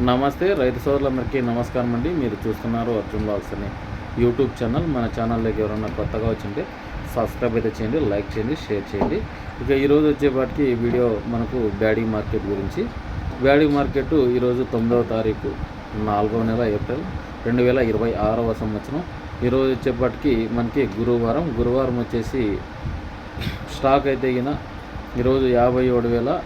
నమస్తే రైతు సోదరులందరికీ నమస్కారం అండి. మీరు చూస్తున్నారు అర్జున్ బ్లాగ్స్ అనే యూట్యూబ్ ఛానల్. మన ఛానల్లోకి ఎవరైనా కొత్తగా వచ్చింటే సబ్స్క్రైబ్ అయితే చేయండి, లైక్ చేయండి, షేర్ చేయండి. ఇక ఈరోజు వచ్చేపాటికి వీడియో మనకు బ్యాడీ మార్కెట్ గురించి. బ్యాడీ మార్కెట్ ఈరోజు 9వ తారీఖు 4వ నెల ఏప్రిల్ 2026వ సంవత్సరం. ఈరోజు వచ్చేపాటికి మనకి గురువారం వచ్చేసి స్టాక్ అయితే ఈరోజు 57,000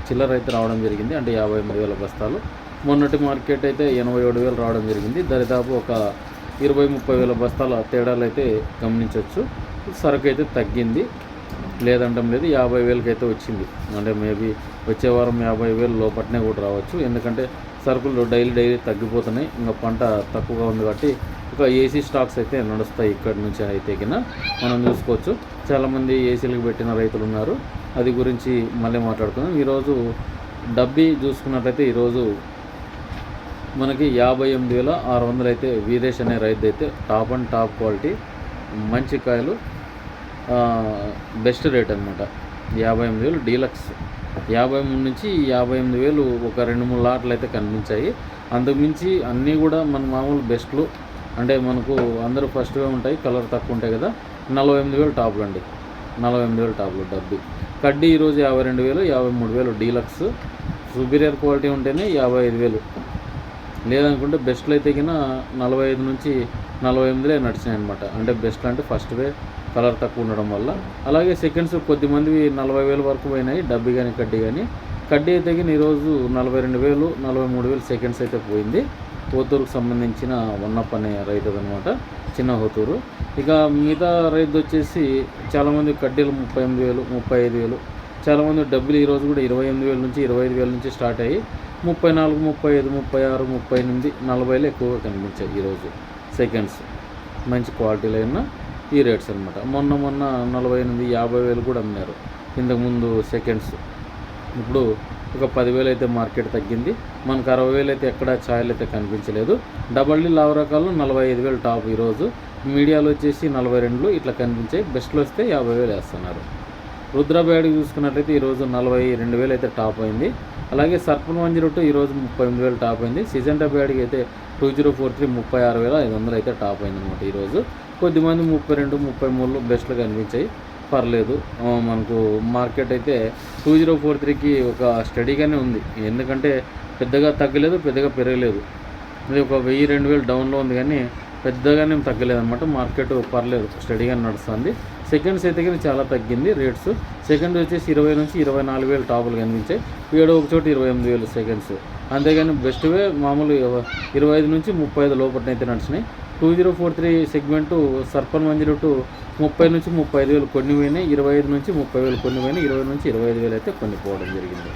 చిల్లర అయితే రావడం జరిగింది, అంటే 58,000 బస్తాలు. మొన్నటి మార్కెట్ అయితే 87,000 రావడం జరిగింది. దరిదాపు ఒక 20-30,000 బస్తాల తేడాలు అయితే గమనించవచ్చు. సరుకు అయితే తగ్గింది, లేదంటం లేదు, 50,000కి అయితే వచ్చింది. అంటే మేబీ వచ్చే వారం 50,000 లోపట్నే కూడా రావచ్చు, ఎందుకంటే సరుకులు డైలీ తగ్గిపోతున్నాయి. ఇంకా పంట తక్కువగా ఉంది కాబట్టి ఒక ఏసీ స్టాక్స్ అయితే నడుస్తాయి ఇక్కడి నుంచి అయితే మనం చూసుకోవచ్చు. చాలామంది ఏసీలకు పెట్టిన రైతులు ఉన్నారు, అది గురించి మళ్ళీ మాట్లాడుకుందాం. ఈరోజు డబ్బీ చూసుకున్నట్లయితే ఈరోజు మనకి 58,600 అయితే వీరేష్ అనే రైతు అయితే టాప్ క్వాలిటీ మంచి కాయలు, బెస్ట్ రేట్ అనమాట. 58,000 డీలక్స్. 53 నుంచి 58,000 ఒక 2-3 లాట్లు అయితే కనిపించాయి. అంతకుమించి అన్నీ కూడా మన మామూలు బెస్ట్లు, అంటే మనకు అందరూ ఫస్ట్గా ఉంటాయి, కలర్ తక్కువ ఉంటాయి కదా. 48,000 టాపులు అండి, 48,000 టాపులు డబ్బీ. కడ్డీ ఈరోజు 52,000, 53,000 డీలక్స్. సుపీరియర్ క్వాలిటీ ఉంటేనే 55,000, లేదనుకుంటే బెస్ట్లు అయితే 45 నుంచి 48 నడిచినాయి అనమాట. అంటే బెస్ట్ అంటే ఫస్ట్వే కలర్ తక్కువ ఉండడం వల్ల. అలాగే సెకండ్స్ కొద్దిమంది 40,000 వరకు పోయినాయి, డబ్బీ కానీ కడ్డీ అయితే ఈరోజు 42,000, 43,000 సెకండ్స్ అయితే పోయింది. హోతూరుకు సంబంధించిన వన్నప్ప అనే రైతు అనమాట, చిన్న హోతూరు. ఇక మిగతా రైతు వచ్చేసి చాలామంది కడ్డీలు 38,000, 35,000. చాలామంది డబ్బులు ఈరోజు కూడా 28,000 నుంచి 25,000 నుంచి స్టార్ట్ అయ్యి 34, 35, 36, 38, 40 ఎక్కువగా కనిపించాయి ఈరోజు సెకండ్స్. మంచి క్వాలిటీలో అయిన ఈ రేట్స్ అనమాట. మొన్న 48,000, 50,000 కూడా అమ్మారు ఇంతకుముందు సెకండ్స్. ఇప్పుడు ఒక 10,000 అయితే మార్కెట్ తగ్గింది. మనకు 60,000 అయితే ఎక్కడ ఛాయలు అయితే కనిపించలేదు. డబల్ డీ లావు రకాలు 45,000 టాప్ ఈరోజు. మీడియాలో వచ్చేసి 42 ఇట్లా కనిపించాయి. బెస్ట్లో వస్తే 50,000 వేస్తున్నారు. రుద్ర బ్యాడ్కి చూసుకున్నట్లయితే ఈరోజు 42,000 అయితే టాప్ అయింది. అలాగే సర్పన్ 102 ఈరోజు 38,000 టాప్ అయింది. సిజెంటా బ్యాడ్కి అయితే 2043 36,500 అయితే టాప్ అయింది అనమాట ఈరోజు. కొద్దిమంది 32, 33 బెస్ట్లు కనిపించాయి, పర్లేదు. మనకు మార్కెట్ అయితే 2043కి ఒక స్టడీగానే ఉంది, ఎందుకంటే పెద్దగా తగ్గలేదు, పెద్దగా పెరగలేదు. ఇది ఒక 1000-2000 డౌన్లో ఉంది, కానీ పెద్దగానే తగ్గలేదు అనమాట. మార్కెట్ పర్లేదు, స్టడీగా నడుస్తుంది. సెకండ్స్ అయితే చాలా తగ్గింది రేట్స్. సెకండ్ వచ్చేసి 20 నుంచి 24,000 టాపులు కనిపించాయి. ఏడో ఒక చోట 28,000 సెకండ్స్. అంతేగాని బెస్ట్వే మామూలు 25 నుంచి 35 లోపలనైతే నడిచినాయి. 2043 సెగ్మెంటు సర్పన్ 102 30 నుంచి 35,000 కొన్ని పోయినాయి, 25 నుంచి 30,000 కొన్ని పోయినాయి, 20 నుంచి 25,000 అయితే కొన్ని పోవడం జరిగింది.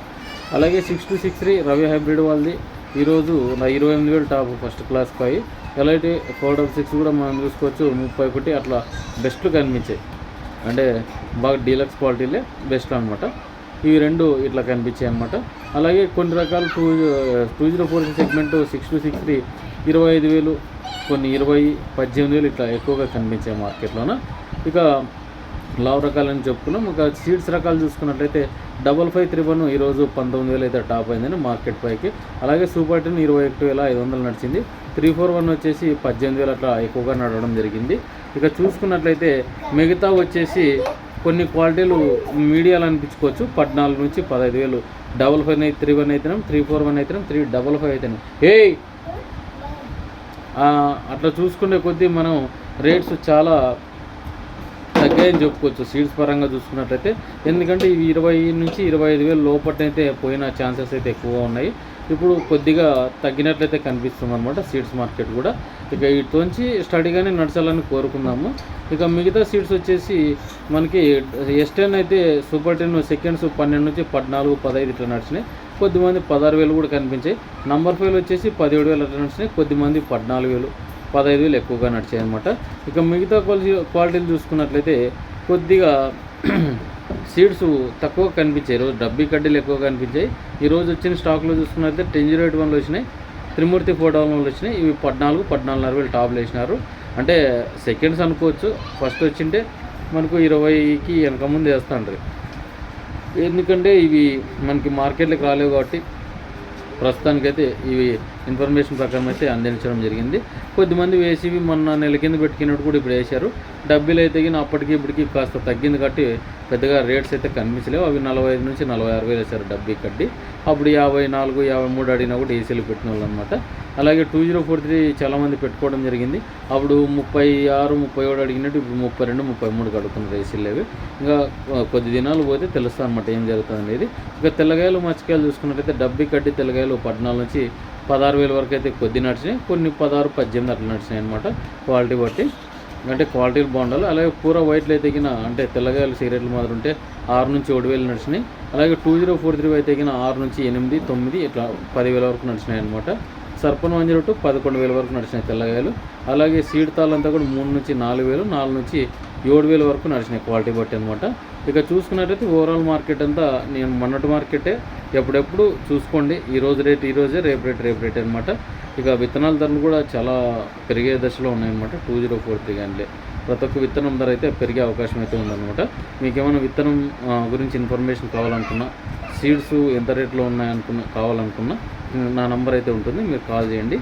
అలాగే 6263 రవి హైబ్రిడ్ వాళ్ళది ఈరోజు 28,000 టాప్ ఫస్ట్ క్లాస్ కాయి. ఎల్ఐటి 466 కూడా మనం చూసుకోవచ్చు, 31 అట్లా బెస్ట్లు కనిపించాయి. అంటే బాగా డీలక్స్ క్వాలిటీలే బెస్ట్ అనమాట. ఇవి రెండు ఇట్లా కనిపించాయి అనమాట. అలాగే కొన్ని రకాలు 2040 సెగ్మెంట్ 6263 25,000, కొన్ని 20, 18,000 ఇట్లా ఎక్కువగా కనిపించాయి మార్కెట్లోన. ఇక లావ్ రకాలని చెప్పుకున్నాం. ఒక సీడ్స్ రకాలు చూసుకున్నట్లయితే 5531 ఈరోజు 19,000 అయితే టాప్ అయిందని మార్కెట్ పైకి. అలాగే సూపర్ 10 21,500 నడిచింది. 341 వచ్చేసి 18,000 అట్లా ఎక్కువగా నడవడం జరిగింది. ఇక చూసుకున్నట్లయితే మిగతా వచ్చేసి కొన్ని క్వాలిటీలు మీడియాలు అనిపించుకోవచ్చు. 14 నుంచి 15,000 55 31 అయితేనే, 341 అయితేనే, 355 అయితేనే అట్లా చూసుకునే కొద్దీ మనం రేట్స్ చాలా తగ్గాయని చెప్పుకోవచ్చు సీడ్స్ పరంగా చూసుకున్నట్లయితే. ఎందుకంటే ఇవి 20 నుంచి 25,000 లోపలైతే పోయిన ఛాన్సెస్ అయితే ఎక్కువగా ఉన్నాయి. ఇప్పుడు కొద్దిగా తగ్గినట్లయితే కనిపిస్తుంది అనమాట సీడ్స్ మార్కెట్ కూడా. ఇక ఇటులోంచి స్టడీగానే నడచాలని కోరుకుందాము. ఇక మిగతా సీడ్స్ వచ్చేసి మనకి S10 అయితే సూపర్ 10 సెకండ్స్ 12 నుంచి 14, 15 ఇట్లా నడిచినాయి. కొద్దిమంది 16,000 కూడా కనిపించాయి. నంబర్ 5 వచ్చేసి 17,000 అట్లా నడిచినాయి. కొద్దిమంది 14,000, 15,000 ఎక్కువగా నడిచాయి అనమాట. ఇక మిగతా క్వాలిటీలు చూసుకున్నట్లయితే కొద్దిగా సీడ్స్ తక్కువ కనిపించాయి. ఈరోజు డబ్బీ కడ్డీలు ఎక్కువ కనిపించాయి. ఈరోజు వచ్చిన స్టాక్లో చూసుకున్నట్లయితే 1008 వచ్చినాయి, త్రిమూర్తి 411 వచ్చినాయి. ఇవి 14, 14,500 టాప్లు వేసినారు. అంటే సెకండ్స్ అనుకోవచ్చు. ఫస్ట్ వచ్చింటే మనకు 20కి వెనక ముందు వేస్తాండ్రు, ఎందుకంటే ఇవి మనకి మార్కెట్లోకి రాలేవు కాబట్టి ప్రస్తుతానికైతే ఇవి ఇన్ఫర్మేషన్ ప్రకారం అయితే అందించడం జరిగింది. కొద్దిమంది వేసివి మొన్న నెల కింద పెట్టుకున్నట్టు కూడా ఇప్పుడు వేశారు. డబ్బీలు అయితే అప్పటికి ఇప్పటికి కాస్త తగ్గింది కాబట్టి పెద్దగా రేట్స్ అయితే కనిపించలేవు. అవి 45 నుంచి 46 వేలు వేశారు డబ్బీ కడ్డీ. అప్పుడు 54, 53 అడిగినా కూడా ఏసీలు పెట్టిన వాళ్ళు అనమాట. అలాగే 2043 చాలామంది పెట్టుకోవడం జరిగింది. అప్పుడు 36, 37 అడిగినట్టు ఇప్పుడు 32, 33 కడుతున్నారు ఏసీలు అవి. ఇంకా కొద్ది దినాలు పోతే తెలుస్తుంది అనమాట ఏం జరుగుతుంది అనేది. ఇక తెల్లగాయలు మచ్చకాయలు చూసుకున్నట్టయితే డబ్బీ కడ్డీ తెల్లగాయలు 14 నుంచి 16 వేల వరకు అయితే కొద్ది నడిచినాయి. కొన్ని 16, 18 అట్లా నడిచినాయి అనమాట క్వాలిటీ బట్టి. అంటే క్వాలిటీలు బాగుండాలి. అలాగే పూర వైట్లు అయితే అంటే తెల్లగాయలు సిగరెట్లు మాదిరి ఉంటే 6 నుంచి 7 వేలు నడిచినాయి. అలాగే 2043 అయితే 6 నుంచి 8, 9 ఇట్లా 10,000 వరకు నడిచినాయి అనమాట. సర్పన్ 102 11,000 వరకు నడిచినాయి తెల్లగాయలు. అలాగే సీడ్ తాళ్ళంతా కూడా 3 నుంచి 4,000, 4 నుంచి 7,000 వరకు నడిచినాయి క్వాలిటీ బట్టి అనమాట. ఇక చూసుకున్నట్టయితే ఓవరాల్ మార్కెట్ అంతా నేను మొన్నటి మార్కెటే, ఎప్పుడెప్పుడు చూసుకోండి. ఈరోజు రేట్ ఈరోజే, రేపు రేట్ అనమాట. ఇక విత్తనాల ధరలు కూడా చాలా పెరిగే దశలో ఉన్నాయన్నమాట. 2043 కానీ ప్రతి ఒక్క విత్తనం ధర అయితే పెరిగే అవకాశం అయితే ఉందన్నమాట. మీకు ఏమైనా విత్తనం గురించి ఇన్ఫర్మేషన్ కావాలనుకున్నా, సీడ్స్ ఎంత రేట్లో కావాలనుకున్నా నా నంబర్ అయితే ఉంటుంది, మీరు కాల్ చేయండి.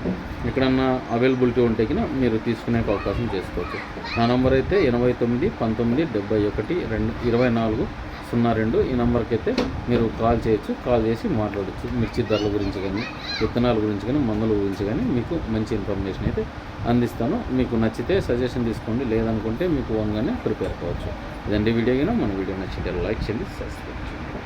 ఎక్కడన్నా అవైలబిలిటీ ఉంటే మీరు తీసుకునే అవకాశం చేసుకోవచ్చు. నా నంబర్ అయితే 89 19 71 24 02. ఈ నెంబర్కి అయితే మీరు కాల్ చేయొచ్చు. కాల్ చేసి మాట్లాడచ్చు. మిర్చి ధరల గురించి కానీ, విత్తనాల గురించి కానీ, మందుల గురించి కానీ మీకు మంచి ఇన్ఫర్మేషన్ అయితే అందిస్తాను. మీకు నచ్చితే సజెషన్ తీసుకోండి, లేదనుకుంటే మీకు ఓన్గానే ప్రిపేర్ కావచ్చు. ఇదండి వీడియో. మన వీడియో నచ్చితే లైక్ చేయండి, సబ్స్క్రైబ్ చేయండి.